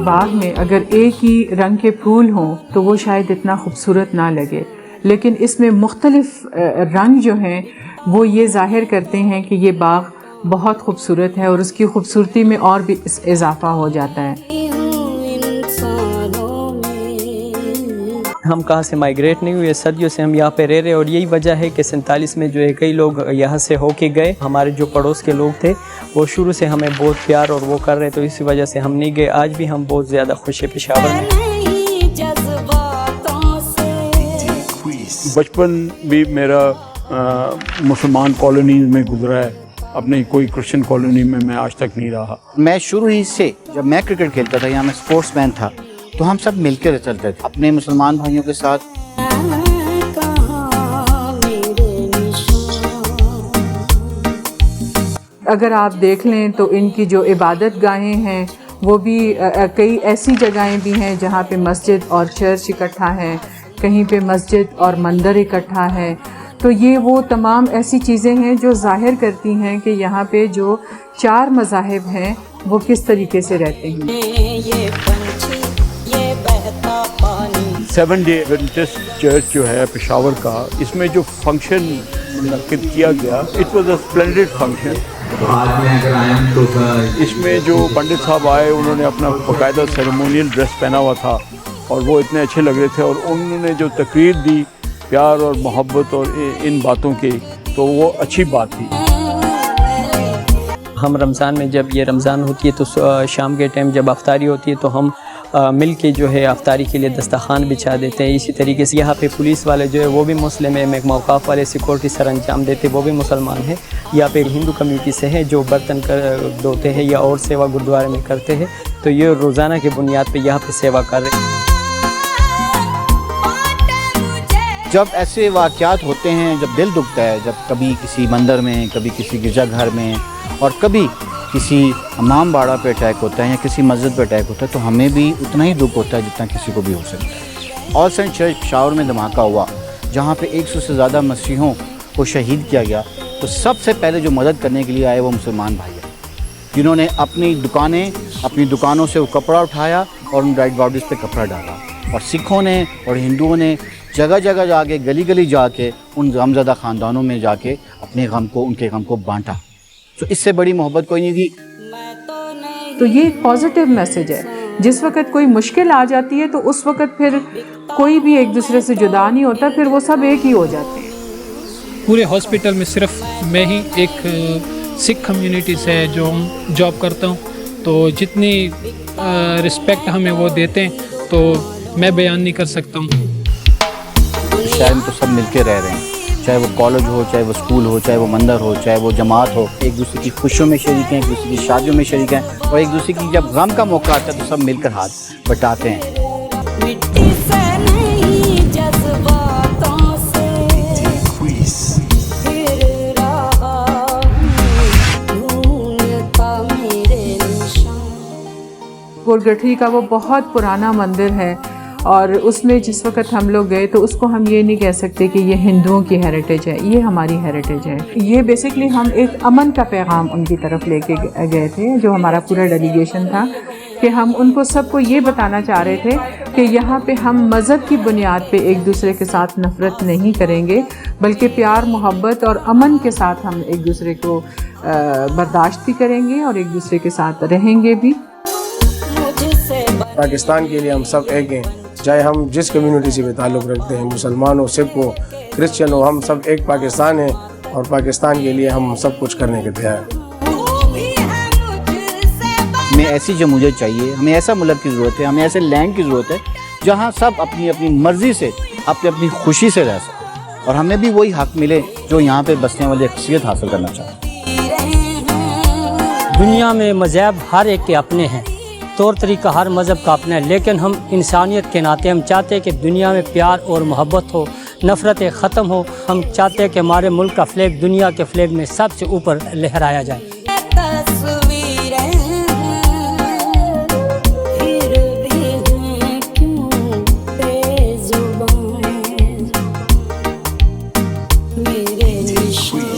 बाग में अगर एक ही रंग के फूल हों तो वो शायद इतना खूबसूरत ना लगे, लेकिन इसमें मुख्तलिफ रंग जो हैं वो ये ज़ाहिर करते हैं कि ये बाग बहुत खूबसूरत है और उसकी खूबसूरती में और भी इजाफा हो जाता है। हम कहाँ से माइग्रेट नहीं हुए, सदियों से हम यहाँ पे रह रहे, और यही वजह है कि 47 में जो है कई लोग यहाँ से होके गए। हमारे जो पड़ोस के लोग थे वो शुरू से हमें बहुत प्यार और वो कर रहे, तो इसी वजह से हम नहीं गए। आज भी हम बहुत ज़्यादा खुश है पेशावर में। बचपन भी मेरा मुसलमान कॉलोनीज में गुजरा है, अपनी कोई क्रिश्चियन कॉलोनी में मैं आज तक नहीं रहा। मैं शुरू ही से जब मैं क्रिकेट खेलता था या मैं स्पोर्ट्समैन था तो हम सब मिलकर चलते थे अपने मुसलमान भाइयों के साथ। अगर आप देख लें तो इनकी जो इबादत गाहें हैं वो भी कई ऐसी जगहें भी हैं जहाँ पे मस्जिद और चर्च इकट्ठा है, कहीं पे मस्जिद और मंदिर इकट्ठा है। तो ये वो तमाम ऐसी चीज़ें हैं जो ज़ाहिर करती हैं कि यहाँ पे जो 4 मज़ाहिब हैं वो किस तरीके से रहते हैं। 7 डे एडवेंटिस्ट चर्च जो है पेशावर का, इसमें जो फंक्शन मुनक्किद किया गया, it was a splendid function. इसमें जो पंडित साहब आए उन्होंने अपना बाकायदा सेरेमोनियल ड्रेस पहना हुआ था और वो इतने अच्छे लग रहे थे, और उन्होंने जो तकरीर दी प्यार और मोहब्बत और इन बातों की, तो वो अच्छी बात थी। हम रमज़ान में जब ये रमज़ान होती है तो शाम के टाइम जब अफ्तारी होती है तो हम मिल के जो है अफ्तारी के लिए दस्तरखान बिछा देते हैं। इसी तरीके से यहाँ पे पुलिस वाले जो है वो भी मुस्लिम है, मौक़ाफ़ वाले सिक्योरिटी सर अंजाम देते वो भी मुसलमान हैं। यहाँ पे हिंदू कम्युनिटी से हैं जो बर्तन कर धोते हैं या और सेवा गुरुद्वारे में करते हैं, तो ये रोज़ाना के बुनियाद पे यहाँ पे सेवा कर रहे हैं। जब ऐसे वाक़यात होते हैं, जब दिल दुखता है, जब कभी किसी मंदिर में, कभी किसी गिरजाघर में और कभी किसी इमाम बाड़ा पे अटैक होता है या किसी मस्जिद पे अटैक होता है, तो हमें भी उतना ही दुख होता है जितना किसी को भी हो सकता है। ऑल सेंट चर्च पेशावर में धमाका हुआ जहाँ पे 100 से ज़्यादा मसीहों को शहीद किया गया, तो सबसे पहले जो मदद करने के लिए आए वो मुसलमान भाई हैं, जिन्होंने अपनी दुकानों से वो कपड़ा उठाया और उन डेड बॉडीज़ पे कपड़ा डाला। और सिखों ने और हिंदुओं ने जगह जगह जाके, गली गली जाके उन गमज़दा ख़ानदानों में जाके अपने गम को, उनके गम को बांटा। तो इससे बड़ी मोहब्बत कोई नहीं थी। तो ये एक पॉजिटिव मैसेज है। जिस वक्त कोई मुश्किल आ जाती है तो उस वक्त फिर कोई भी एक दूसरे से जुदा नहीं होता, फिर वो सब एक ही हो जाते हैं। पूरे हॉस्पिटल में सिर्फ मैं ही एक सिख कम्युनिटी से जो हम जॉब करता हूँ, तो जितनी रिस्पेक्ट हमें वो देते हैं तो मैं बयान नहीं कर सकता हूँ। शहर में तो सब मिलके रह रहे हैं, चाहे वो कॉलेज हो, चाहे वो स्कूल हो, चाहे वो मंदिर हो, चाहे वो जमात हो। एक दूसरे की खुशियों में शरीक हैं, एक दूसरे की शादियों में शरीक हैं, और एक दूसरे की जब गम का मौका आता है तो सब मिलकर हाथ बटाते हैं। गोलगठरी का वो बहुत पुराना मंदिर है और उसमें जिस वक्त हम लोग गए तो उसको हम ये नहीं कह सकते कि ये हिंदुओं की हेरिटेज है, ये हमारी हेरिटेज है। ये बेसिकली हम एक अमन का पैगाम उनकी तरफ लेके गए थे, जो हमारा पूरा डेलीगेशन था, कि हम उनको सबको ये बताना चाह रहे थे कि यहाँ पे हम मज़हब की बुनियाद पे एक दूसरे के साथ नफ़रत नहीं करेंगे, बल्कि प्यार, मोहब्बत और अमन के साथ हम एक दूसरे को बर्दाश्त भी करेंगे और एक दूसरे के साथ रहेंगे भी। पाकिस्तान के लिए हम सब एक हैं, चाहे हम जिस कम्युनिटी से भी ताल्लुक़ रखते हैं, मुसलमान हो, सिख हो, क्रिश्चियन हो, हम सब एक पाकिस्तान हैं और पाकिस्तान के लिए हम सब कुछ करने के तैयार हैं। हमें ऐसी जमहूरियत चाहिए, हमें ऐसा मुल्क की ज़रूरत है, हमें ऐसे लैंड की ज़रूरत है जहाँ सब अपनी अपनी मर्ज़ी से, अपनी खुशी से रह सकें, और हमें भी वही हक़ मिले जो यहाँ पे बसने वाली अक्सरियत हासिल करना चाहते हैं। दुनिया में मज़हब हर एक के अपने हैं, तौर तरीका हर मज़हब का अपना है, लेकिन हम इंसानियत के नाते हम चाहते हैं कि दुनिया में प्यार और मोहब्बत हो, नफ़रतें ख़त्म हो। हम चाहते हैं कि हमारे मुल्क का फ्लैग दुनिया के फ्लैग में सबसे ऊपर लहराया जाए। मेरे